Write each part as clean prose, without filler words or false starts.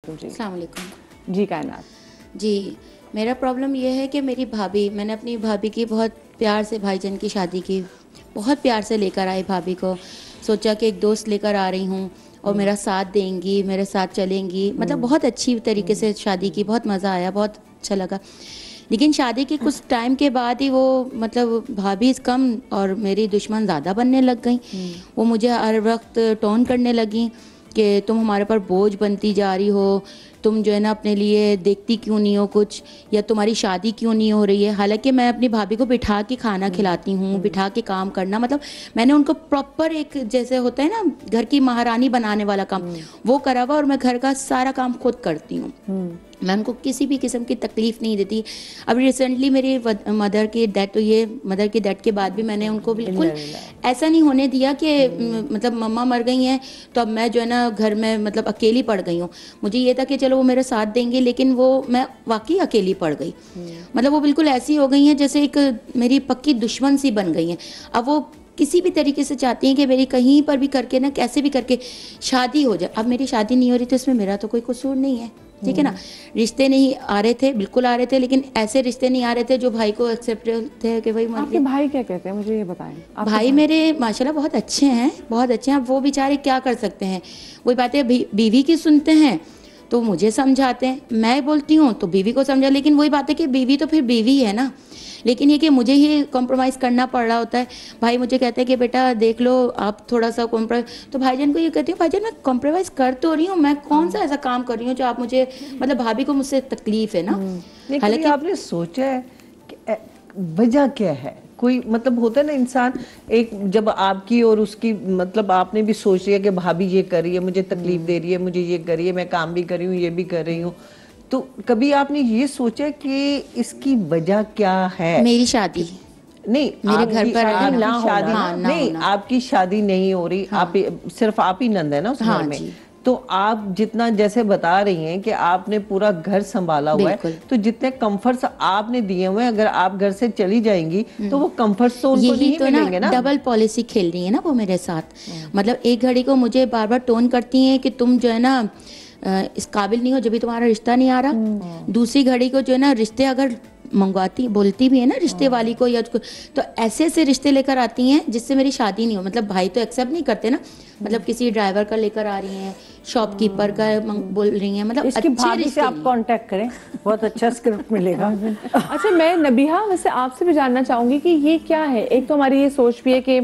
वालेकुम जी। अस्सलाम वालेकुम जी कायनात जी। मेरा प्रॉब्लम ये है कि मेरी भाभी, मैंने अपनी भाभी की बहुत प्यार से भाईजान की शादी की, बहुत प्यार से लेकर आई भाभी को। सोचा कि एक दोस्त लेकर आ रही हूँ और मेरा साथ देंगी, मेरे साथ चलेंगी, मतलब बहुत अच्छी तरीके से शादी की, बहुत मज़ा आया, बहुत अच्छा लगा। लेकिन शादी के कुछ टाइम के बाद ही वो मतलब भाभी कम और मेरी दुश्मन ज़्यादा बनने लग गई। वो मुझे हर वक्त टोन करने लगी कि तुम हमारे पर बोझ बनती जा रही हो, तुम जो है ना अपने लिए देखती क्यों नहीं हो कुछ, या तुम्हारी शादी क्यों नहीं हो रही है। हालांकि मैं अपनी भाभी को बिठा के खाना खिलाती हूँ, बिठा के काम करना, मतलब मैंने उनको प्रॉपर एक जैसे होता है ना घर की महारानी बनाने वाला काम वो करा हुआ, और मैं घर का सारा काम खुद करती हूँ। मैं उनको किसी भी किस्म की तकलीफ़ नहीं देती। अभी रिसेंटली मेरी मदर की डेथ हुई है, मदर की डेथ के बाद भी मैंने उनको बिल्कुल ऐसा नहीं होने दिया कि मतलब मम्मा मर गई हैं तो अब मैं जो है ना घर में मतलब अकेली पड़ गई हूँ। मुझे ये था कि चलो वो मेरा साथ देंगे, लेकिन वो मैं वाकई अकेली पड़ गई। मतलब वो बिल्कुल ऐसी हो गई हैं जैसे एक मेरी पक्की दुश्मन सी बन गई हैं। अब वो किसी भी तरीके से चाहती हैं कि मेरी कहीं पर भी करके ना कैसे भी करके शादी हो जाए। अब मेरी शादी नहीं हो रही तो इसमें मेरा तो कोई कसूर नहीं है, ठीक है ना। रिश्ते नहीं आ रहे थे, बिल्कुल आ रहे थे, लेकिन ऐसे रिश्ते नहीं आ रहे थे जो भाई को एक्सेप्टेबल थे कि भाई आपके भाई क्या कहते हैं मुझे ये बताएं। भाई मेरे माशाल्लाह बहुत अच्छे हैं, बहुत अच्छे हैं। वो बेचारे क्या कर सकते हैं, वही बातें बीवी की सुनते हैं तो मुझे समझाते हैं, मैं बोलती हूँ तो बीवी को समझा, लेकिन वही बात है कि बीवी तो फिर बीवी है ना। लेकिन ये कि मुझे ही कॉम्प्रोमाइज़ करना पड़ रहा होता है। भाई मुझे कहते हैं कि बेटा देख लो आप थोड़ा सा कॉम्प्रोमाइज़, तो भाईजान को ये कहती हूँ भाईजान मैं कॉम्प्रोमाइज़ कर तो रही हूँ, मैं कौन सा ऐसा काम कर रही हूँ जो आप मुझे मतलब भाभी को मुझसे तकलीफ है ना। हालांकि आपने सोचा है कि वजह क्या है, कोई मतलब होता है ना इंसान एक जब आपकी और उसकी मतलब आपने भी सोच लिया कि भाभी ये कर रही है, मुझे तकलीफ दे रही है, मुझे ये कर रही है, मैं काम भी कर रही हूँ, ये भी कर रही हूँ, तो कभी आपने ये सोचा कि इसकी वजह क्या है? मेरी शादी नहीं, मेरे घर पर आपकी शादी नहीं, आपकी शादी नहीं हो रही। आप सिर्फ आप ही नंद है ना उस घर में। तो आप जितना जैसे बता रही हैं कि आपने पूरा घर संभाला हुआ है, तो जितने कंफर्ट्स आपने दिए हुए हैं अगर आप घर से चली जाएंगी तो वो कंफर्ट्स तो उनको नहीं मिलेंगे ना। डबल पॉलिसी खेल रही है ना वो मेरे साथ। मतलब एक घड़ी को मुझे बार बार टोन करती हैं कि तुम जो है ना इस काबिल नहीं हो, जब भी तुम्हारा रिश्ता नहीं आ रहा। दूसरी घड़ी को जो है ना रिश्ते अगर मंगवाती बोलती भी है ना रिश्ते वाली को या तो ऐसे ऐसे रिश्ते लेकर आती हैं जिससे मेरी शादी नहीं हो। मतलब भाई तो एक्सेप्ट नहीं करते ना, मतलब किसी ड्राइवर का लेकर आ रही हैं, शॉपकीपर का बोल रही हैं, मतलब इसकी भाभी से आप कांटेक्ट करें, बहुत अच्छा स्क्रिप्ट मिलेगा। अच्छा मैं नबीहा वैसे आपसे भी जानना चाहूंगी कि ये क्या है। एक तो हमारी ये सोच भी है कि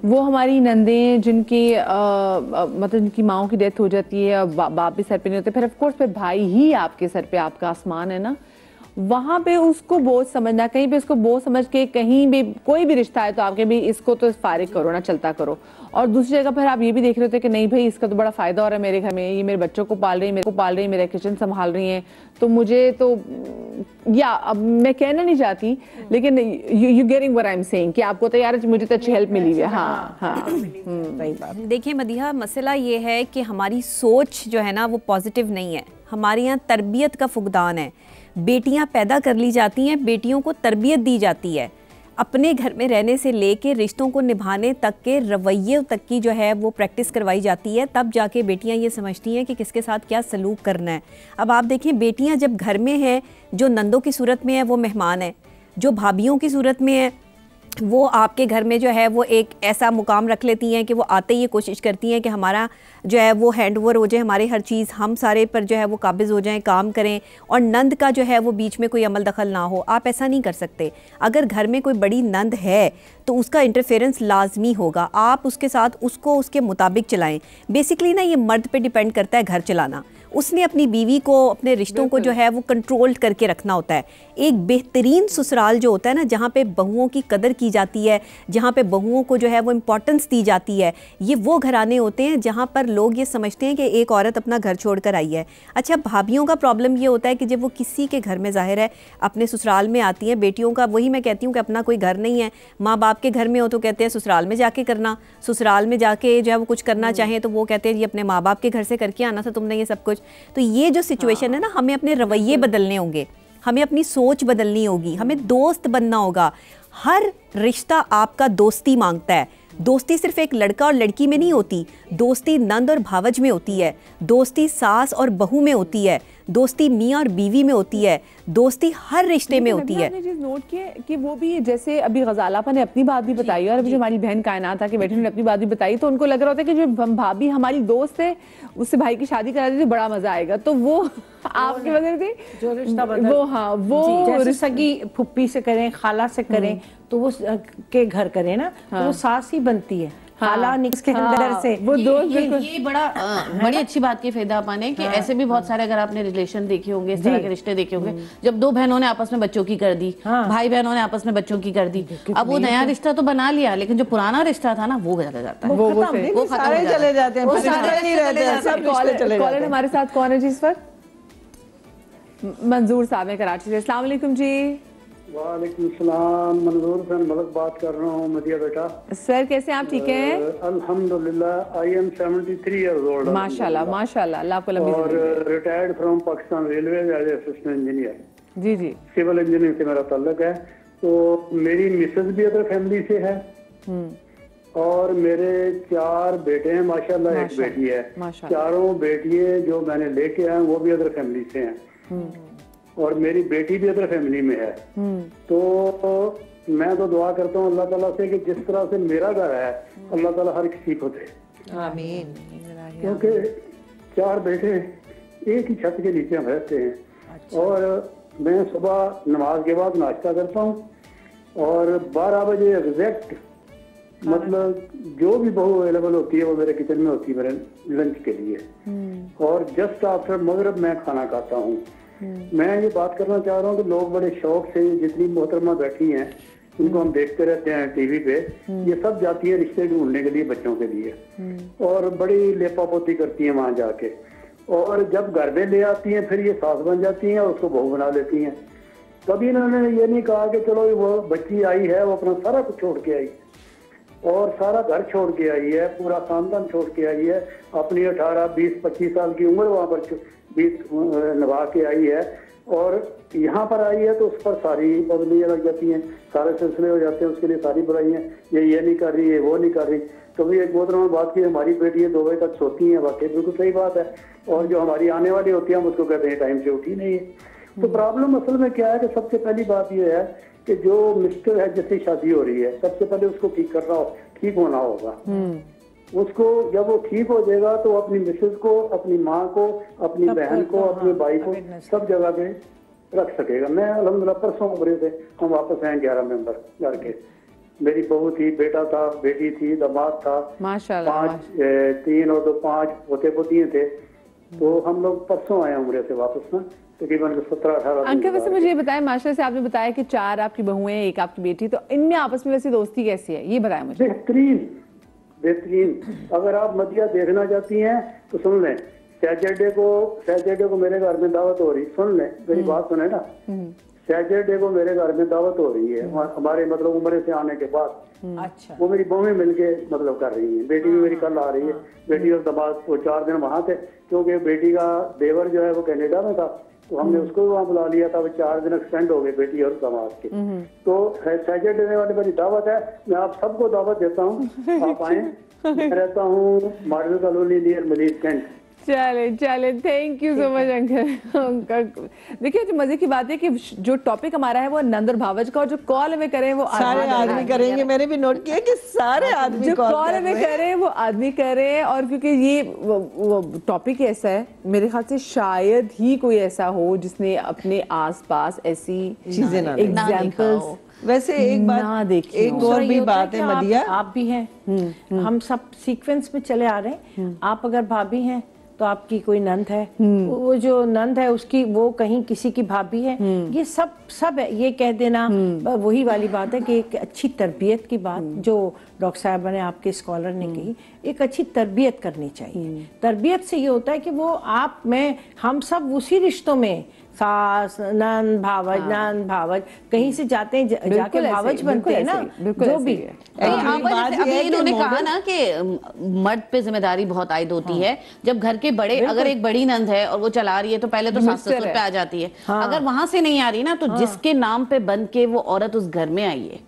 वो हमारी नंदें जिनकी मतलब जिनकी माओं की डेथ हो जाती है, बाप भी सर पे नहीं होते, फिर ऑफ कोर्स फिर भाई ही आपके सर पे आपका आसमान है ना, वहां पे उसको बोझ समझना, कहीं पे उसको बोझ समझ के कहीं भी कोई भी रिश्ता है तो आपके भी इसको तो फारिग करो ना, चलता करो। और दूसरी जगह पर आप ये भी देख रहे होते कि नहीं भाई इसका तो बड़ा फायदा हो रहा है मेरे घर में, ये मेरे बच्चों को पाल रही है, मेरे को पाल रही है, मेरा किचन संभाल रही है, तो मुझे तो या अब मैं कहना नहीं चाहती लेकिन you getting what I am saying कि आपको तो यार मुझे तो अच्छी हेल्प मिली हुई है। हाँ हाँ सही बात। देखिए मदीहा, मसला ये है कि हमारी सोच जो है ना वो पॉजिटिव नहीं है। हमारे यहाँ तरबियत का फुकदान है। बेटियां पैदा कर ली जाती हैं, बेटियों को तरबियत दी जाती है, अपने घर में रहने से लेके रिश्तों को निभाने तक के रवैये तक की जो है वो प्रैक्टिस करवाई जाती है, तब जाके बेटियां ये समझती हैं कि किसके साथ क्या सलूक करना है। अब आप देखें बेटियां जब घर में हैं, जो नंदों की सूरत में है वो मेहमान है, जो भाभीयों की सूरत में है वो आपके घर में जो है वो एक ऐसा मुकाम रख लेती हैं कि वो आते ही ये कोशिश करती हैं कि हमारा जो है वो हैंड ओवर हो जाए, हमारे हर चीज़ हम सारे पर जो है वो काबिज़ हो जाएं, काम करें, और नंद का जो है वो बीच में कोई अमल दखल ना हो। आप ऐसा नहीं कर सकते। अगर घर में कोई बड़ी नंद है तो उसका इंटरफेरेंस लाजमी होगा, आप उसके साथ उसको उसके मुताबिक चलाएं। बेसिकली ना ये मर्द पे डिपेंड करता है घर चलाना। उसने अपनी बीवी को, अपने रिश्तों को जो है वो कंट्रोल करके रखना होता है। एक बेहतरीन ससुराल जो होता है ना, जहाँ पे बहुओं की कदर की जाती है, जहाँ पे बहुओं को जो है वो इम्पोर्टेंस दी जाती है, ये वो घराने होते हैं जहाँ पर लोग ये समझते हैं कि एक औरत अपना घर छोड़कर आई है। अच्छा, भाभीयों का प्रॉब्लम ये होता है कि जब वो किसी के घर में ज़ाहिर है अपने ससुराल में आती हैं, बेटियों का वही मैं कहती हूँ कि अपना कोई घर नहीं है, माँ बाप के घर में हो तो कहते हैं ससुराल में जाके करना, ससुराल में जाके जो है वो कुछ करना चाहें तो वो कहते हैं ये अपने माँ बाप के घर से करके आना था तुमने ये सब कुछ। तो ये जो सिचुएशन है ना, हमें अपने रवैये बदलने होंगे, हमें अपनी सोच बदलनी होगी, हमें दोस्त बनना होगा। हर रिश्ता आपका दोस्ती मांगता है। दोस्ती सिर्फ एक लड़का और लड़की में नहीं होती, दोस्ती नंद और भावज में होती है, दोस्ती सास और बहू में होती है, दोस्ती मियाँ और बीवी में होती है, दोस्ती हर रिश्ते में होती है। आपने चीज नोट की है कि वो भी जैसे अभी गजालापा ने अपनी बात भी बताई और अभी जो हमारी बहन कायनात आके बैठी ने अपनी बात भी बताई, तो उनको लग रहा होता है कि जो भाभी हमारी दोस्त है उससे भाई की शादी करा दी तो बड़ा मजा आएगा। तो वो आपकी वजह से जो रिश्ता बदल, वो हाँ वो जैसे सगी फुप्पी से करें, खाला से करें, तो वो के घर करें ना, तो वो सास ही बनती है। खाला निक्स के अंदर से वो दोस्त ये बड़ा बड़ी अच्छी बात की फेदा पाने कि ऐसे भी बहुत सारे, अगर आपने रिलेशन देखे होंगे, इस तरह के रिश्ते देखे होंगे, जब दो बहनों ने आपस में बच्चों की कर दी, भाई बहनों ने आपस में बच्चों की कर दी, अब वो नया रिश्ता तो बना लिया, लेकिन जो पुराना रिश्ता था ना वो चला जाता है, वो सारे चले जाते हैं, सारे नहीं रहते हैं, सब रिश्ते चले जाते हैं। हमारे साथ कौन है जी इस वक्त? मंजूर साहब है कराची से। अस्सलाम वालेकुम जी। वालेकुम सलाम, मंजूर हुसैन मलक बात कर रहा हूँ मदिया बेटा। सर कैसे आप? ठीक हैं अल्हम्दुलिल्लाह। I am 73 years old. माशाल्लाह माशाल्लाह, अल्लाह आपको लंबी और जिंदगी दे। Retired from Pakistan railway as assistant engineer. जी जी। सिविल इंजीनियरिंग से मेरा ताल्लुक है। तो मेरी मिसेज भी अदर फैमिली से है और मेरे 4 बेटे हैं माशाल्लाह, एक बेटी है। चारों बेटियां जो मैंने लेके आए वो भी अदर फैमिली से हैं और मेरी बेटी भी अदर फैमिली में है। तो मैं तो दुआ करता हूँ अल्लाह ताला से कि जिस तरह से मेरा घर है अल्लाह ताला हर किसी को दे, आमीन। क्योंकि 4 बेटे एक ही छत के नीचे हम रहते हैं। और मैं सुबह नमाज के बाद नाश्ता करता हूँ और 12 बजे एग्जैक्ट मतलब जो भी बहू अवेलेबल होती है वो मेरे किचन में होती है मेरे लंच के लिए। और जस्ट आफ्टर मगरिब मैं खाना खाता हूँ। मैं ये बात करना चाह रहा हूँ कि लोग बड़े शौक से, जितनी मोहतरमा बैठी हैं उनको हम देखते रहते हैं टीवी पे, ये सब जाती है रिश्ते ढूंढने के लिए बच्चों के लिए और बड़ी लेपापोती करती हैं वहां जाके, और जब घर में ले आती हैं फिर ये सास बन जाती हैं और उसको बहू बना लेती हैं। कभी इन्होंने ये नहीं कहा कि चलो वो बच्ची आई है वो अपना सारा कुछ छोड़ के आई और सारा घर छोड़ के आई है, पूरा खानदान छोड़ के आई है, अपनी 18, 20, 25 साल की उम्र वहां पर निभा के आई है और यहाँ पर आई है तो उस पर सारी पाबंदियां लग जाती हैं, सारे सिलसिले हो जाते हैं, उसके लिए सारी बुराइयां, ये नहीं कर रही है, वो नहीं कर रही। कभी एक मोहतरमा बात की, हमारी बेटी 2 बजे तक सोती हैं, वाकई बिल्कुल सही बात है, और जो हमारी आने वाली होती है हम उसको कहते हैं टाइम से उठी नहीं है। तो प्रॉब्लम असल में क्या है कि सबसे पहली बात यह है कि जो मिस्टर है जिससे शादी हो रही है सबसे पहले उसको ठीक होना होगा। उसको जब वो ठीक हो जाएगा तो अपनी मिसेज को, अपनी माँ को, अपनी बहन को, अपने भाई को सब जगह पे रख सकेगा। मैं अल्हम्दुलिल्लाह परसों उम्र से हम वापस आए 11 मेंबर घर के। मेरी बहू थी, बेटा था, बेटी थी, दामाद था, माशाल्लाह 3 और 2 5 पोते पोतियां थे। तो हम लोग परसों आए उम्र से वापस ना, तकरीबन 17-18। अंकल वैसे मुझे ये बताएं, माशाल्लाह से आपने बताया कि 4 आपकी बहुएं, 1 आपकी बेटी, तो इनमें आपस में वैसे दोस्ती कैसी है ये बताएं मुझे। बेहतरीन। अगर आप मदिया देखना चाहती हैं तो सुन लें, सैटरडे को मेरे घर में दावत हो रही, सुन लें मेरी बात सुने ना, सैटरडे को मेरे घर में दावत हो रही है हमारे मतलब उम्र से आने के बाद। अच्छा। वो मेरी बहुएं मिलके मतलब कर रही हैं, बेटी भी मेरी कल आ रही है। बेटी और दामाद वो 4 दिन वहां थे क्योंकि बेटी का देवर जो है वो कनाडा में था, तो हमने उसको वहाँ बुला लिया था। वो 4 दिन एक्सटेंड हो गए बेटी और दामाद के। तो सैटरडे वाली मेरी दावत है, मैं आप सबको दावत देता हूँ, आप आए। मैं रहता हूँ मॉडल कॉलोनी नियर मलीज कैंट। चले thank you so much uncle. देखिए जो मजे की बात है कि जो टॉपिक हमारा है वो नंद और भावज का, और जो कॉल हमें करें वो सारे आदमी करेंगे। मैंने भी नोट किया कि सारे आदमी जो कॉल हमें करें वो आदमी करें, और क्योंकि ये वो टॉपिक ऐसा है, मेरे ख्याल से शायद ही कोई ऐसा हो जिसने अपने आसपास ऐसी चीजें ना एग्जाम्पल्स। वैसे एक बात, एक और भी बात है मदिया, आप भी हैं, हम सब सीक्वेंस में चले आ रहे हैं। आप अगर भाभी हैं तो आपकी कोई नंद है, वो जो नंद है उसकी वो कहीं किसी की भाभी है, ये सब है। ये कह देना वही वाली बात है कि एक अच्छी तरबियत की बात जो डॉक्टर साहब ने, आपके स्कॉलर ने कही, एक अच्छी तरबियत करनी चाहिए। तरबियत से ये होता है कि वो आप, मैं, हम सब उसी रिश्तों में सास नंद भावज नंद भावज कहीं से जाते हैं जाके भावज बनते हैं ना, जो भी अभी इन्होंने कहा ना कि मर्द पे जिम्मेदारी बहुत आयद होती है। जब घर के बड़े, अगर एक बड़ी नंद है और वो चला रही है तो पहले तो सास ससुर पे आ जाती है। अगर वहां से नहीं आ रही ना, तो जिसके नाम पे बन के वो औरत उस घर में आई है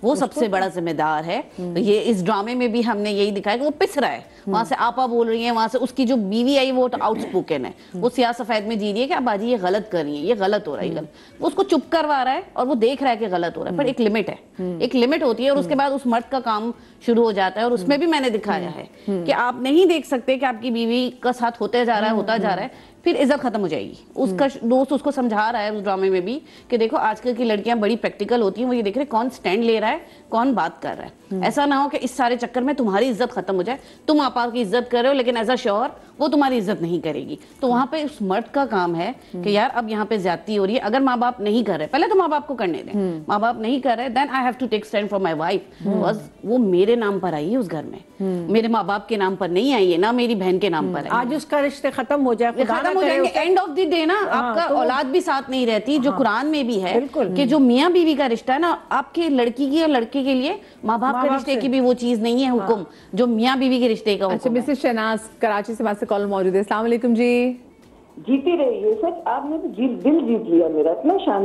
वो सबसे बड़ा जिम्मेदार है। तो ये इस ड्रामे में भी हमने यही दिखाया कि वो पिस रहा है, वहां से आपा बोल रही है, वहां से उसकी जो बीवी आई वो आउटस्पोकन है, वो सियाह सफेद में जी रही है कि आप बाजी ये गलत कर रही है, ये गलत हो रहा है, वो उसको चुप करवा रहा है और वो देख रहा है कि गलत हो रहा है, पर एक लिमिट है, एक लिमिट होती है और उसके बाद उस मर्द का काम शुरू हो जाता है। और उसमें भी मैंने दिखाया है कि आप नहीं देख सकते कि आपकी बीवी का साथ होते जा रहा है, होता जा रहा है, फिर इज्जत खत्म हो जाएगी। उसका दोस्त उसको समझा रहा है उस ड्रामे में भी कि देखो आजकल की लड़कियां बड़ी प्रैक्टिकल होती हैं, वो ये देख रहे कौन स्टैंड ले रहा है, कौन बात कर रहा है। ऐसा ना हो कि इस सारे चक्कर में तुम्हारी इज्जत खत्म हो जाए, तुम आपा की इज्जत कर रहे हो लेकिन एज अ शोहर वो तुम्हारी इज्जत नहीं करेगी। तो वहां पे उस मर्द का काम है कि यार अब यहाँ पे ज्यादती हो रही है। अगर माँ बाप नहीं कर रहे, पहले तो माँ बाप को करने दें, माँ बाप नहीं कर रहे, then I have to take stand for my wife. वो मेरे नाम पर आई है उस घर में, मेरे माँ बाप के नाम पर नहीं आई है, ना मेरी बहन के नाम पर है। आज उसका रिश्ते खत्म हो जाए, खत्म हो जाएंगे, एंड ऑफ द डे ना आपका औलाद भी साथ नहीं रहती। जो कुरान में भी है कि जो मियाँ बीवी का रिश्ता है ना, आपके लड़की की या लड़के के लिए माँ बाप के रिश्ते की भी वो चीज नहीं है हुक्म, जो मियाँ बीवी के रिश्ते का। अच्छा, मिसेस शहनाज कराची से बात से कॉल मौजूद है। अस्सलाम वालेकुम जी। जीती रही है सच, आपने तो दिल जीत लिया मेरा, इतना शानदार।